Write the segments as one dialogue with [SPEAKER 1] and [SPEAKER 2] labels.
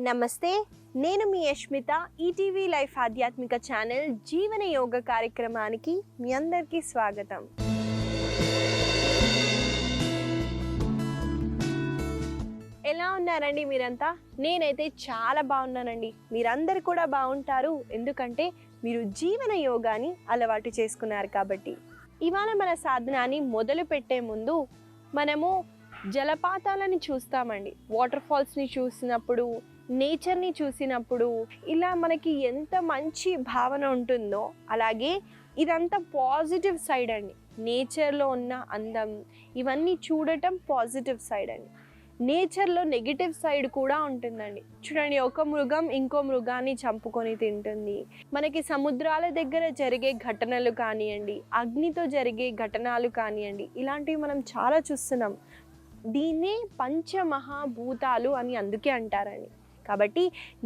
[SPEAKER 1] నమస్తే, నేను మీ యష్మిత. ETV life ఆధ్యాత్మిక ఛానల్ జీవన యోగ కార్యక్రమానికి మీ అందరికీ స్వాగతం. ఎలా ఉన్నారండి మీరంతా? నేనైతే చాలా బాగున్నానండి. మీరందరూ కూడా బాగుంటారు, ఎందుకంటే మీరు జీవన యోగాని అలవాటు చేసుకున్నారు కాబట్టి. ఇవాళ మన సాధనాన్ని మొదలు పెట్టే ముందు మనము జలపాతాలని చూస్తామండి. వాటర్ ఫాల్స్ని చూసినప్పుడు, నేచర్ని చూసినప్పుడు ఇలా మనకి ఎంత మంచి భావన ఉంటుందో, అలాగే ఇదంతా పాజిటివ్ సైడ్ అండి. నేచర్లో ఉన్న అందం ఇవన్నీ చూడటం పాజిటివ్ సైడ్ అండి. నేచర్లో నెగిటివ్ సైడ్ కూడా ఉంటుందండి. చూడండి, ఒక మృగం ఇంకో మృగాన్ని చంపుకొని తింటుంది. మనకి సముద్రాల దగ్గర జరిగే ఘటనలు కానివ్వండి, అగ్నితో జరిగే ఘటనలు కానివ్వండి, ఇలాంటివి మనం చాలా చూస్తున్నాం. దీన్నే పంచమహాభూతాలు అని అందుకే అంటారండి. కాబట్టి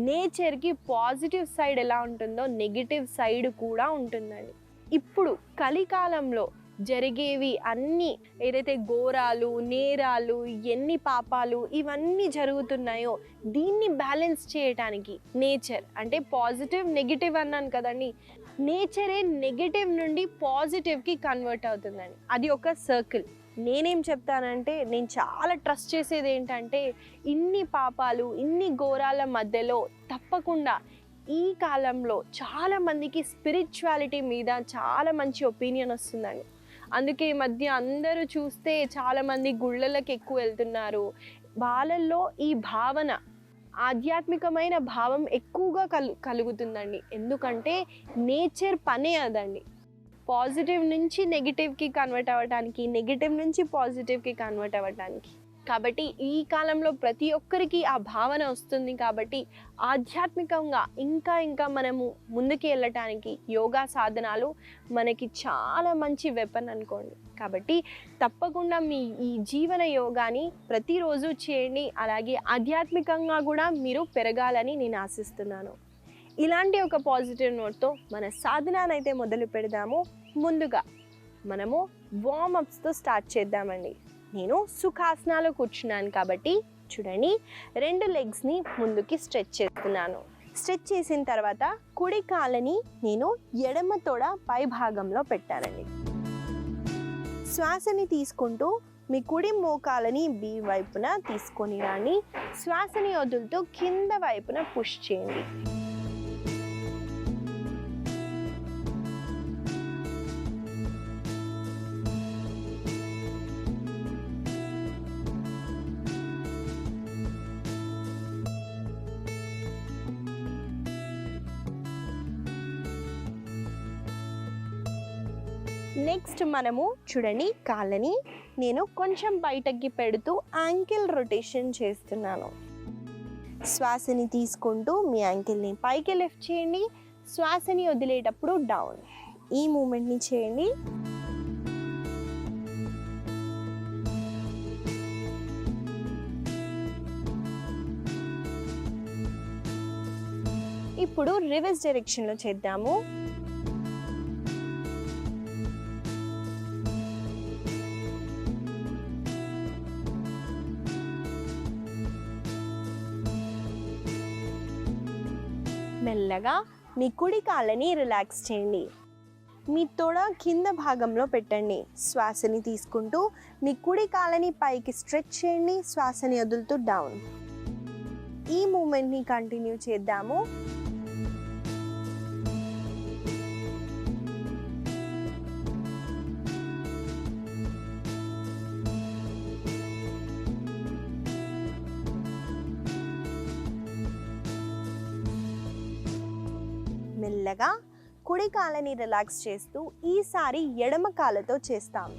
[SPEAKER 1] నేచర్కి పాజిటివ్ సైడ్ ఎలా ఉంటుందో నెగిటివ్ సైడ్ కూడా ఉంటుందండి. ఇప్పుడు కలికాలంలో జరిగేవి అన్నీ ఏదైతే ఘోరాలు, నేరాలు, ఎన్ని పాపాలు ఇవన్నీ జరుగుతున్నాయో దీన్ని బ్యాలెన్స్ చేయడానికి నేచర్ అంటే పాజిటివ్ నెగిటివ్ అన్నాను కదండి, నేచరే నెగిటివ్ నుండి పాజిటివ్కి కన్వర్ట్ అవుతుందండి. అది ఒక సర్కిల్. నేనేం చెప్తానంటే, నేను చాలా ట్రస్ట్ చేసేది ఏంటంటే, ఇన్ని పాపాలు ఇన్ని ఘోరాల మధ్యలో తప్పకుండా ఈ కాలంలో చాలామందికి స్పిరిచువాలిటీ మీద చాలా మంచి ఒపీనియన్ వస్తుందండి. అందుకే ఈ మధ్య అందరూ చూస్తే చాలామంది గుళ్ళలకు ఎక్కువ వెళ్తున్నారు. వాళ్ళల్లో ఈ భావన, ఆధ్యాత్మికమైన భావం ఎక్కువగా కలుగుతుందండి. ఎందుకంటే నేచర్ పనే అదండి. పాజిటివ్ నుంచి నెగిటివ్కి కన్వర్ట్ అవ్వడానికి, నెగిటివ్ నుంచి పాజిటివ్కి కన్వర్ట్ అవ్వడానికి. కాబట్టి ఈ కాలంలో ప్రతి ఒక్కరికి ఆ భావన వస్తుంది. కాబట్టి ఆధ్యాత్మికంగా ఇంకా మనము ముందుకు వెళ్ళటానికి యోగా సాధనాలు మనకి చాలా మంచి వెపన్ అనుకోండి. కాబట్టి తప్పకుండా మీ ఈ జీవన యోగాని ప్రతిరోజు చేయండి. అలాగే ఆధ్యాత్మికంగా కూడా మీరు పెరగాలని నేను ఆశిస్తున్నాను. ఇలాంటి ఒక పాజిటివ్ నోట్తో మన సాధనాన్ని అయితే మొదలు పెడదాము. ముందుగా మనము వార్మప్స్తో స్టార్ట్ చేద్దామండి. నేను సుఖాసనాలో కూర్చున్నాను కాబట్టి చూడండి, 2 లెగ్స్ని ముందుకి స్ట్రెచ్ చేస్తున్నాను. స్ట్రెచ్ చేసిన తర్వాత కుడి కాళ్ళని నేను ఎడమ తొడ పై భాగంలో పెట్టానండి. శ్వాసని తీసుకుంటూ మీ కుడి మోకాలని బి వైపున తీసుకొని రాని, శ్వాసని వదులుతూ కింద వైపున పుష్ చేయండి. నెక్స్ట్ మనము చూడండి, కాళ్ళని నేను కొంచెం బయటకి పెడుతూ యాంకిల్ రొటేషన్ చేస్తున్నాను. శ్వాసని తీసుకుంటూ మీ యాంకిల్ని పైకి లిఫ్ట్ చేయండి, శ్వాసని వదిలేటప్పుడు డౌన్. ఈ మూమెంట్ని చేయండి. ఇప్పుడు రివర్స్ డైరెక్షన్లో చేద్దాము. మెల్లగా మీ కుడి కాళ్ళని రిలాక్స్ చేయండి. మీ తొడ కింద భాగంలో పెట్టండి. శ్వాసని తీసుకుంటూ మీ కుడి కాళ్ళని పైకి స్ట్రెచ్ చేయండి, శ్వాసని వదులుతూ డౌన్. ఈ మూమెంట్ని కంటిన్యూ చేద్దాము. మెల్లగా కుడి కాళ్ళని రిలాక్స్ చేస్తూ ఈసారి ఎడమ కాళ్ళతో చేస్తాం.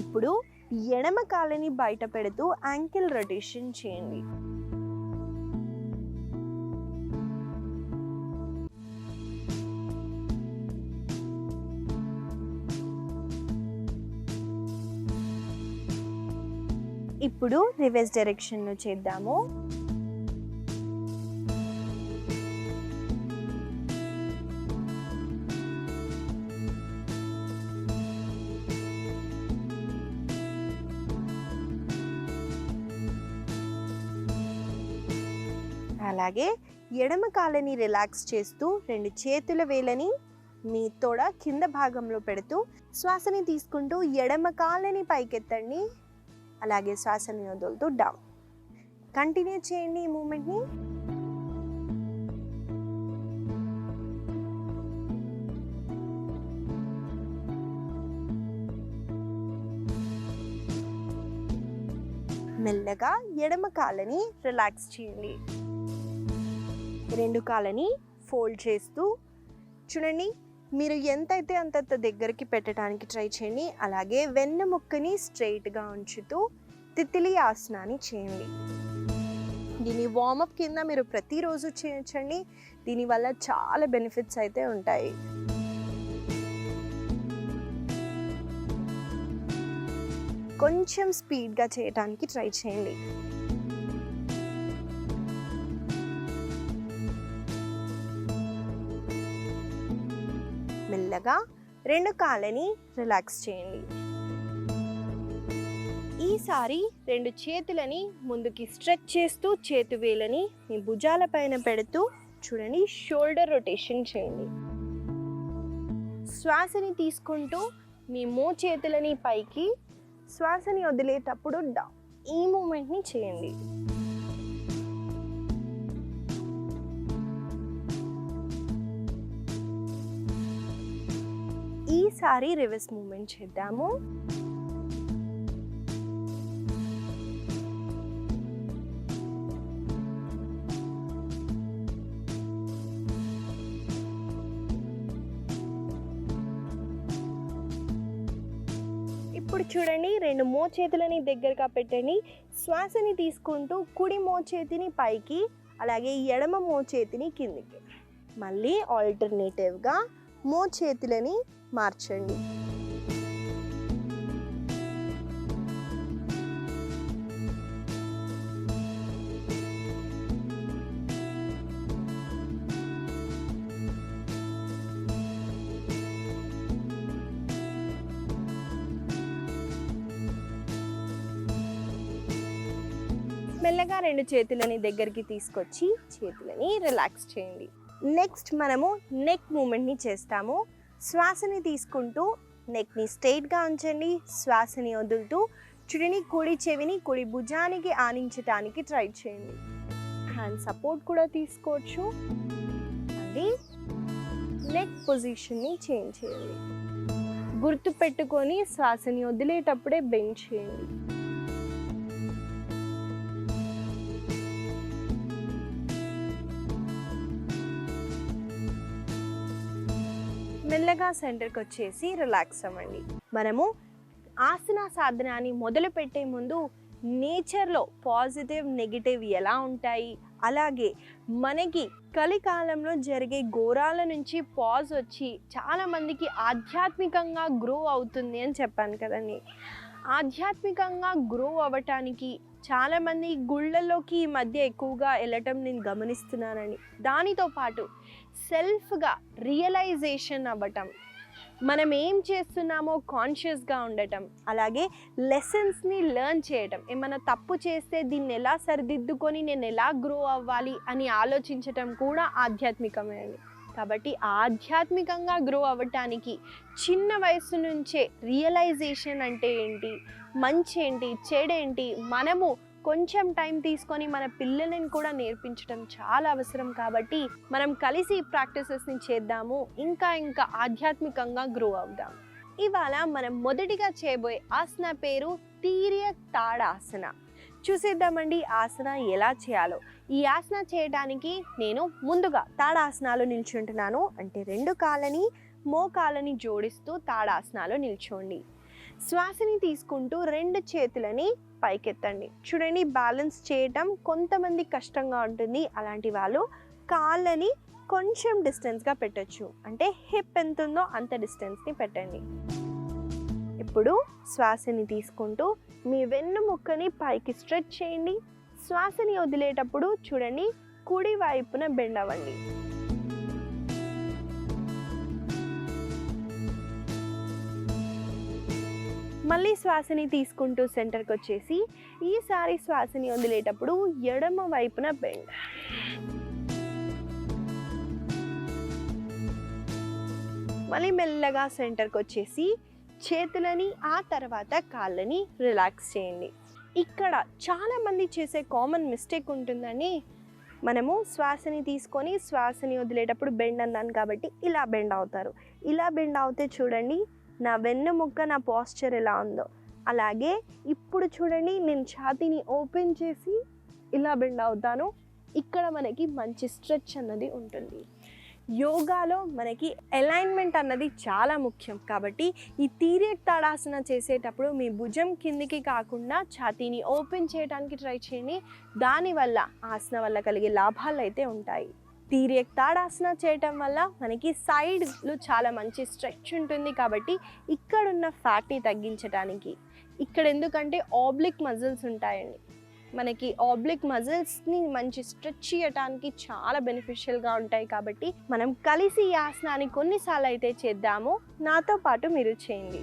[SPEAKER 1] ఇప్పుడు ఎడమ కాళ్ళని బయట పెడుతూ యాంకిల్ రొటేషన్ చేయండి. ఇప్పుడు రివర్స్ డైరెక్షన్లో చేద్దాము. అలాగే ఎడమ కాళ్ళని రిలాక్స్ చేస్తూ 2 చేతుల వేళ్ళని మీ తొడ కింద భాగంలో పెడుతూ శ్వాసని తీసుకుంటూ ఎడమ కాళ్ళని పైకెత్తండి. అలాగే శ్వాసని వదులుతూ డౌన్. కంటిన్యూ చేయండి ఈ మూమెంట్ని. మెల్లగా ఎడమ కాళ్ళని రిలాక్స్ చేయండి. 2 కాళ్ళని ఫోల్డ్ చేస్తూ చూడండి, మీరు ఎంతైతే అంత దగ్గరికి పెట్టడానికి ట్రై చేయండి. అలాగే వెన్నెముక్కని స్ట్రైట్గా ఉంచుతూ తిత్తిలి ఆసనాన్ని చేయండి. దీని వార్మప్ కింద మీరు ప్రతిరోజు చేయొచ్చండి. దీనివల్ల చాలా బెనిఫిట్స్ అయితే ఉంటాయి. కొంచెం స్పీడ్గా చేయడానికి ట్రై చేయండి. మెల్లగా 2 కాళ్ళని రిలాక్స్ చేయండి. ఈసారి 2 చేతులని ముందుకి స్ట్రెచ్ చేస్తూ చేతి వేళ్ళని మీ భుజాల పైన పెడుతూ చూడండి, షోల్డర్ రొటేషన్ చేయండి. శ్వాసని తీసుకుంటూ మీ మోచేతులని పైకి, శ్వాసని వదిలేటప్పుడు డౌన్. ఈ మూమెంట్ని చేయండి. ఈసారి రివర్స్ మూమెంట్ చేద్దాము. ఇప్పుడు చూడండి, 2 మోచేతులని దగ్గరగా పెట్టండి. శ్వాసని తీసుకుంటూ కుడి మోచేతిని పైకి, అలాగే ఎడమ మోచేతిని కిందికి. మళ్ళీ ఆల్టర్నేటివ్గా మోచేతులని మార్చండి. మెల్లగా 2 చేతులని దగ్గరికి తీసుకొచ్చి చేతులని రిలాక్స్ చేయండి. నెక్స్ట్ మనము నెక్ మూమెంట్ని చేస్తాము. శ్వాసని తీసుకుంటూ నెక్ని స్ట్రైట్గా ఉంచండి. శ్వాసని వదులుతూ చూడండి, కుడి చెవిని కుడి భుజానికి ఆనించడానికి ట్రై చేయండి. హ్యాండ్ సపోర్ట్ కూడా తీసుకోవచ్చు. అది నెక్ పొజిషన్ని చేంజ్ చేయండి. గుర్తు పెట్టుకొని శ్వాసని వదిలేటప్పుడే బెండ్ చేయండి. మెల్లగా సెంటర్కి వచ్చేసి రిలాక్స్ అవ్వండి. మనము ఆసన సాధనాన్ని మొదలు పెట్టే ముందు నేచర్లో పాజిటివ్ నెగిటివ్ ఎలా ఉంటాయి, అలాగే మనకి కలికాలంలో జరిగే ఘోరాల నుంచి పాజ్ వచ్చి చాలామందికి ఆధ్యాత్మికంగా గ్రో అవుతుంది అని చెప్పాను కదండి. ఆధ్యాత్మికంగా గ్రో అవ్వటానికి చాలామంది గుళ్ళల్లోకి ఈ మధ్య ఎక్కువగా వెళ్ళటం నేను గమనిస్తున్నానండి. దానితో పాటు సెల్ఫ్గా రియలైజేషన్ అవ్వటం, మనం ఏం చేస్తున్నామో కాన్షియస్గా ఉండటం, అలాగే లెసన్స్ని లెర్న్ చేయటం, ఏమైనా తప్పు చేస్తే దీన్ని ఎలా సరిదిద్దుకొని నేను ఎలా గ్రో అవ్వాలి అని ఆలోచించటం కూడా ఆధ్యాత్మికమే అండి. కాబట్టి ఆధ్యాత్మికంగా గ్రో అవ్వటానికి చిన్న వయసు నుంచే రియలైజేషన్ అంటే ఏంటి, మంచి ఏంటి, చెడేంటి, మనము కొంచెం టైం తీసుకొని మన పిల్లలను కూడా నేర్పించడం చాలా అవసరం. కాబట్టి మనం కలిసి ప్రాక్టీసెస్ని చేద్దాము, ఇంకా ఆధ్యాత్మికంగా గ్రో అవుదాం. ఇవాళ మనం మొదటిగా చేయబోయే ఆసన పేరు తిర్యక్ తాడాసన. చూసేద్దామండి ఆసన ఎలా చేయాలో. ఈ ఆసన చేయడానికి నేను ముందుగా తాడాసనాలు నిల్చుంటున్నాను. అంటే 2 కాళ్ళని మోకాళ్ళని జోడిస్తూ తాడాసనాలు నిల్చోండి. శ్వాసని తీసుకుంటూ 2 చేతులని పైకెత్తండి. చూడండి, బ్యాలెన్స్ చేయటం కొంతమంది కష్టంగా ఉంటుంది. అలాంటి వాళ్ళు కాళ్ళని కొంచెం డిస్టెన్స్గా పెట్టచ్చు. అంటే హిప్ ఎంత ఉందో అంత డిస్టెన్స్ని పెట్టండి. ఇప్పుడు శ్వాసని తీసుకుంటూ మీ వెన్నుముక్కని పైకి స్ట్రెచ్ చేయండి. శ్వాసని వదిలేటప్పుడు చూడండి, కుడి వైపున బెండ్ అవ్వండి. మళ్ళీ శ్వాసని తీసుకుంటూ సెంటర్కి వచ్చేసి ఈసారి శ్వాసని వదిలేటప్పుడు ఎడమ వైపున బెండ్. మళ్ళీ మెల్లగా సెంటర్కి వచ్చేసి చేతులని ఆ తర్వాత కాళ్ళని రిలాక్స్ చేయండి. ఇక్కడ చాలామంది చేసే కామన్ మిస్టేక్ ఉంటుందని, మనము శ్వాసని తీసుకొని శ్వాసని వదిలేటప్పుడు బెండ్ అన్నాను కాబట్టి ఇలా బెండ్ అవుతారు. ఇలా బెండ్ అవుతే చూడండి నా వెన్నుముక్క, నా పోస్చర్ ఎలా ఉందో. అలాగే ఇప్పుడు చూడండి నేను ఛాతీని ఓపెన్ చేసి ఇలా బెండ్ అవుతాను. ఇక్కడ మనకి మంచి స్ట్రెచ్ అన్నది ఉంటుంది. యోగాలో మనకి అలైన్మెంట్ అన్నది చాలా ముఖ్యం కాబట్టి ఈ తిర్యక్ తాడాసన చేసేటప్పుడు మీ భుజం కిందికి కాకుండా ఛాతీని ఓపెన్ చేయడానికి ట్రై చేయండి. దానివల్ల ఆసన వల్ల కలిగే లాభాలు అయితే ఉంటాయి. తిర్యక్ తాడాసన చేయటం వల్ల మనకి సైడ్లో చాలా మంచి స్ట్రెచ్ ఉంటుంది కాబట్టి ఇక్కడున్న ఫ్యాట్ని తగ్గించడానికి, ఇక్కడ ఎందుకంటే ఆబ్లిక్ మజిల్స్ ఉంటాయండి, మనకి ఆబ్లిక్ మజిల్స్ని మంచి స్ట్రెచ్ చేయడానికి చాలా బెనిఫిషియల్గా ఉంటాయి. కాబట్టి మనం కలిసి ఈ ఆసనాన్ని కొన్నిసార్లు అయితే చేద్దాము. నాతో పాటు మీరు చేయండి.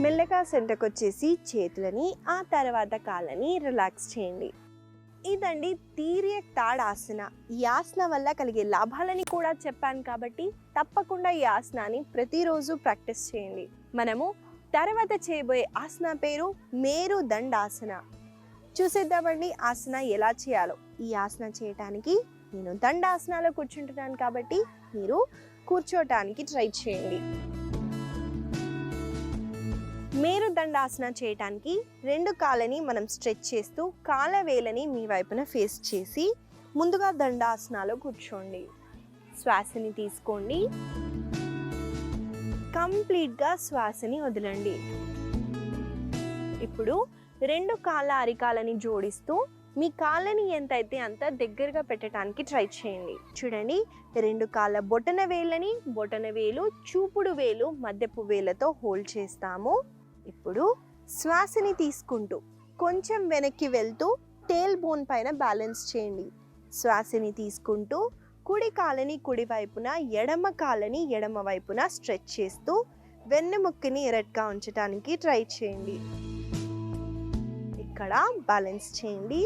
[SPEAKER 1] మెల్లగా సెంటర్కి వచ్చేసి చేతులని ఆ తర్వాత కాళ్ళని రిలాక్స్ చేయండి. ఇదండి తిర్యక్ తాడాసన. ఈ ఆసన వల్ల కలిగే లాభాలని కూడా చెప్పాను కాబట్టి తప్పకుండా ఈ ఆసనాన్ని ప్రతిరోజు ప్రాక్టీస్ చేయండి. మనము తర్వాత చేయబోయే ఆసన పేరు మేరుదండాసన. చూసేద్దామండి ఆసన ఎలా చేయాలో. ఈ ఆసన చేయటానికి నేను దండాసనాలో కూర్చుంటున్నాను కాబట్టి మీరు కూర్చోటానికి ట్రై చేయండి. మేరుదండాసన చేయటానికి రెండు కాళ్ళని మనం స్ట్రెచ్ చేస్తూ కాళ్ళ వేలని మీ వైపున ఫేస్ చేసి ముందుగా దండాసనాలో కూర్చోండి. శ్వాసని తీసుకోండి, కంప్లీట్గా శ్వాసని వదలండి. ఇప్పుడు రెండు కాళ్ళ అరికాలని జోడిస్తూ మీ కాళ్ళని ఎంతైతే అంత దగ్గరగా పెట్టడానికి ట్రై చేయండి. చూడండి రెండు కాళ్ళ బొటన వేలు చూపుడు వేలు మధ్యపు వేలతో హోల్డ్ చేస్తాము. ఇప్పుడు శ్వాసని తీసుకుంటూ కొంచెం వెనక్కి వెళ్తూ టేల్ బోన్ పైన బ్యాలెన్స్ చేయండి. శ్వాసని తీసుకుంటూ కుడి కాళ్ళని కుడి వైపున, ఎడమ కాళ్ళని ఎడమ వైపున స్ట్రెచ్ చేస్తూ వెన్నెముక్కని ఎరట్గా ఉంచడానికి ట్రై చేయండి. ఇక్కడ బ్యాలెన్స్ చేయండి.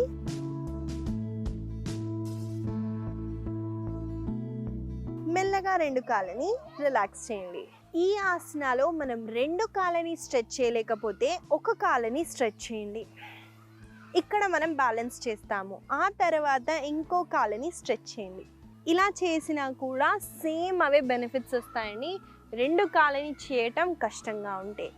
[SPEAKER 1] మెల్లగా రెండు కాళ్ళని రిలాక్స్ చేయండి. ఈ ఆసనాలో మనం రెండు కాళ్ళని స్ట్రెచ్ చేయలేకపోతే ఒక కాళ్ళని స్ట్రెచ్ చేయండి. ఇక్కడ మనం బ్యాలెన్స్ చేస్తాము. ఆ తర్వాత ఇంకో కాళ్ళని స్ట్రెచ్ చేయండి. ఇలా చేసినా కూడా సేమ్ అవే బెనిఫిట్స్ వస్తాయండి. రెండు కాళ్ళని చేయటం కష్టంగా ఉంటే.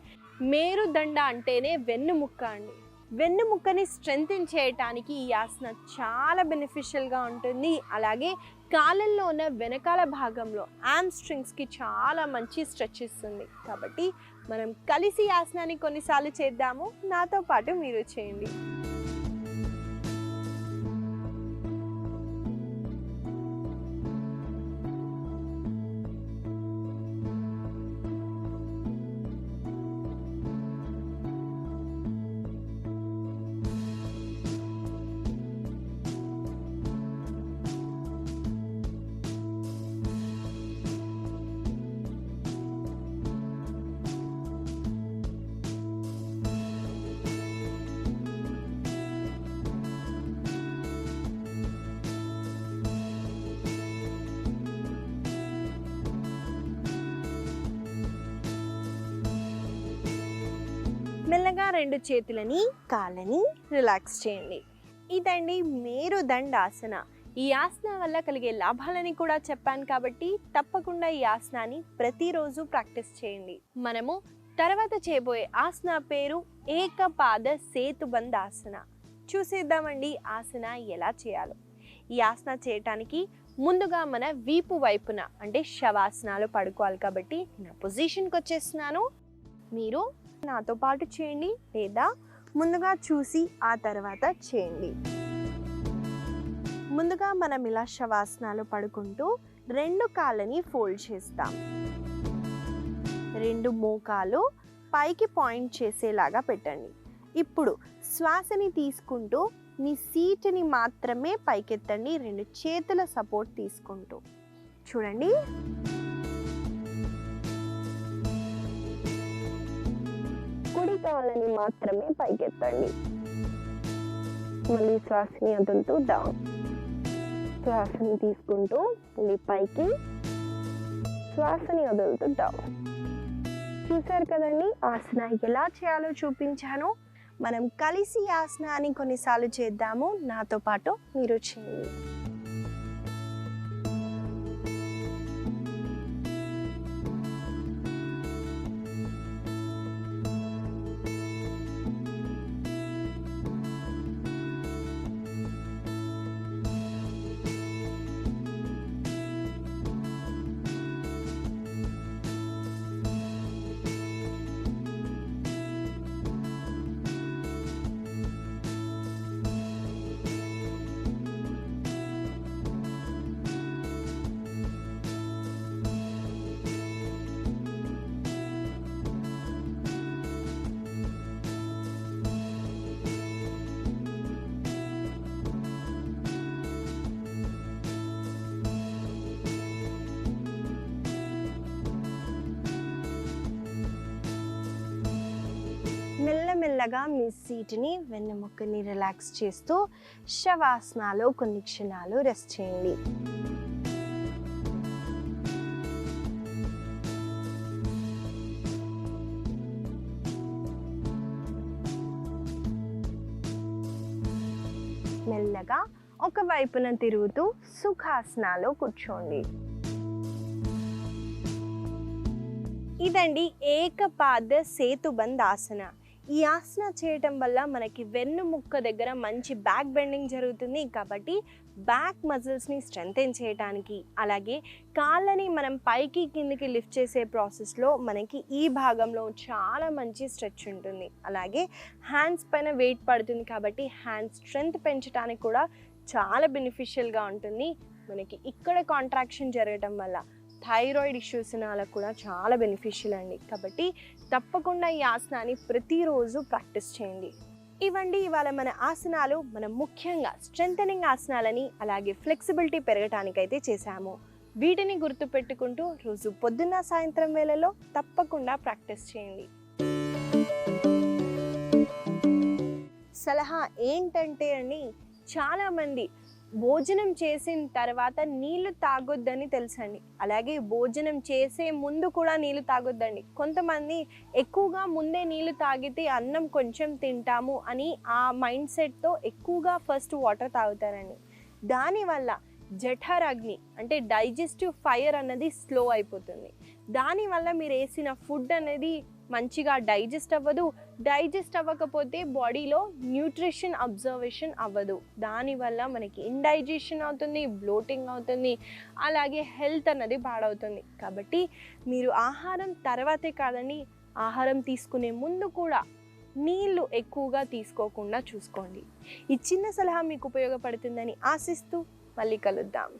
[SPEAKER 1] మేరుదండ అంటేనే వెన్నుముక్క అండి. వెన్నుముక్కని స్ట్రెంగ్తెన్ చేయటానికి ఈ ఆసన చాలా బెనిఫిషియల్గా ఉంటుంది. అలాగే కాళ్ళల్లో ఉన్న వెనకాల భాగంలో హామ్స్ట్రింగ్స్కి చాలా మంచి స్ట్రెచ్ ఇస్తుంది. కాబట్టి మనం కలిసి ఈ ఆసనాన్ని కొన్నిసార్లు చేద్దాము. నాతో పాటు మీరు చేయండి. మెల్లగా రెండు చేతులని కాళ్ళని రిలాక్స్ చేయండి. ఇదండి మేరుదండాసన. ఈ ఆసన వల్ల కలిగే లాభాలని కూడా చెప్పాను కాబట్టి తప్పకుండా ఈ ఆసనాన్ని ప్రతిరోజు ప్రాక్టీస్ చేయండి. మనము తర్వాత చేయబోయే ఆసన పేరు ఏకపాద సేతుబంధాసన. చూసేద్దామండి ఆసన ఎలా చేయాలో. ఈ ఆసన చేయటానికి ముందుగా మన వీపు వైపున అంటే శవాసనాలు పడుకోవాలి కాబట్టి నా పొజిషన్కి వచ్చేస్తున్నాను. మీరు నాతో పాటు చేయండి లేదా ముందుగా చూసి ఆ తర్వాత చేయండి. ముందుగా మనం ఇలా శవాసనాలు పడుకుంటూ 2 కాళ్ళని ఫోల్డ్ చేస్తాం. 2 మోకాలు పైకి పాయింట్ చేసేలాగా పెట్టండి. ఇప్పుడు శ్వాసని తీసుకుంటూ మీ సీటుని మాత్రమే పైకెత్తండి, 2 చేతుల సపోర్ట్ తీసుకుంటూ. చూడండి, కుడి కాళ్ళని మాత్రమే పైకెత్తండి. మళ్ళీ శ్వాసని వదులుతూ డౌన్. శ్వాసని తీసుకుంటూ మళ్ళీ పైకి, శ్వాసని వదులుతూ డౌన్. చూసారు కదండి, ఆసన ఎలా చేయాలో చూపించాను. మనం కలిసి ఆసనాన్ని కొన్నిసార్లు చేద్దాము. నాతో పాటు మీరు చేయండి. మెల్లమెల్లగా మీ సీటుని, వెన్నెముకని రిలాక్స్ చేస్తూ శవాసనాలు కొన్ని క్షణాలు రెస్ట్ చేయండి. మెల్లగా ఒక వైపున తిరుగుతూ సుఖాసనాలో కూర్చోండి. ఇదండి ఏకపాద సేతుబంద్ ఆసన. ఈ ఆసన చేయటం వల్ల మనకి వెన్నుముక్క దగ్గర మంచి బ్యాక్ బెండింగ్ జరుగుతుంది. కాబట్టి బ్యాక్ మజిల్స్ని స్ట్రెంథెన్ చేయడానికి, అలాగే కాళ్ళని మనం పైకి కిందికి లిఫ్ట్ చేసే ప్రాసెస్లో మనకి ఈ భాగంలో చాలా మంచి స్ట్రెచ్ ఉంటుంది. అలాగే హ్యాండ్స్ పైన వెయిట్ పడుతుంది కాబట్టి హ్యాండ్ స్ట్రెంగ్త్ పెంచడానికి కూడా చాలా బెనిఫిషియల్గా ఉంటుంది. మనకి ఇక్కడ కాంట్రాక్షన్ జరగటం వల్ల థైరాయిడ్ ఇష్యూస్ వాళ్ళకు కూడా చాలా బెనిఫిషియల్ అండి. కాబట్టి తప్పకుండా ఈ ఆసనాన్ని ప్రతిరోజు ప్రాక్టీస్ చేయండి. ఇవండి ఇవాళ మన ఆసనాలు. మనం ముఖ్యంగా స్ట్రెంథనింగ్ ఆసనాలని అలాగే ఫ్లెక్సిబిలిటీ పెరగటానికైతే చేశాము. వీటిని గుర్తుపెట్టుకుంటూ రోజు పొద్దున్న సాయంత్రం వేళలో తప్పకుండా ప్రాక్టీస్ చేయండి. సలహా ఏంటంటే అండి, చాలామంది భోజనం చేసిన తర్వాత నీళ్లు తాగొద్దని తెలుసండి. అలాగే భోజనం చేసే ముందు కూడా నీళ్లు తాగొద్దండి. కొంతమంది ఎక్కువగా ముందే నీళ్లు తాగితే అన్నం కొంచెం తింటాము అని ఆ మైండ్ సెట్తో ఎక్కువగా ఫస్ట్ వాటర్ తాగుతారండి. దానివల్ల జఠరాగ్ని అంటే డైజెస్టివ్ ఫైర్ అన్నది స్లో అయిపోతుంది. దానివల్ల మీరు వేసిన ఫుడ్ అనేది మంచిగా డైజెస్ట్ అవ్వదు. డైజెస్ట్ అవ్వకపోతే బాడీలో న్యూట్రిషన్ అబ్జర్వేషన్ అవ్వదు. దానివల్ల మనకి ఇండైజెషన్ అవుతుంది, బ్లోటింగ్ అవుతుంది, అలాగే హెల్త్ అన్నది పాడవుతుంది. కాబట్టి మీరు ఆహారం తర్వాతే కాదండి, ఆహారం తీసుకునే ముందు కూడా నీళ్ళు ఎక్కువగా తీసుకోకుండా చూసుకోండి. ఈ చిన్న సలహా మీకు ఉపయోగపడుతుందని ఆశిస్తూ మళ్ళీ కలుద్దాం.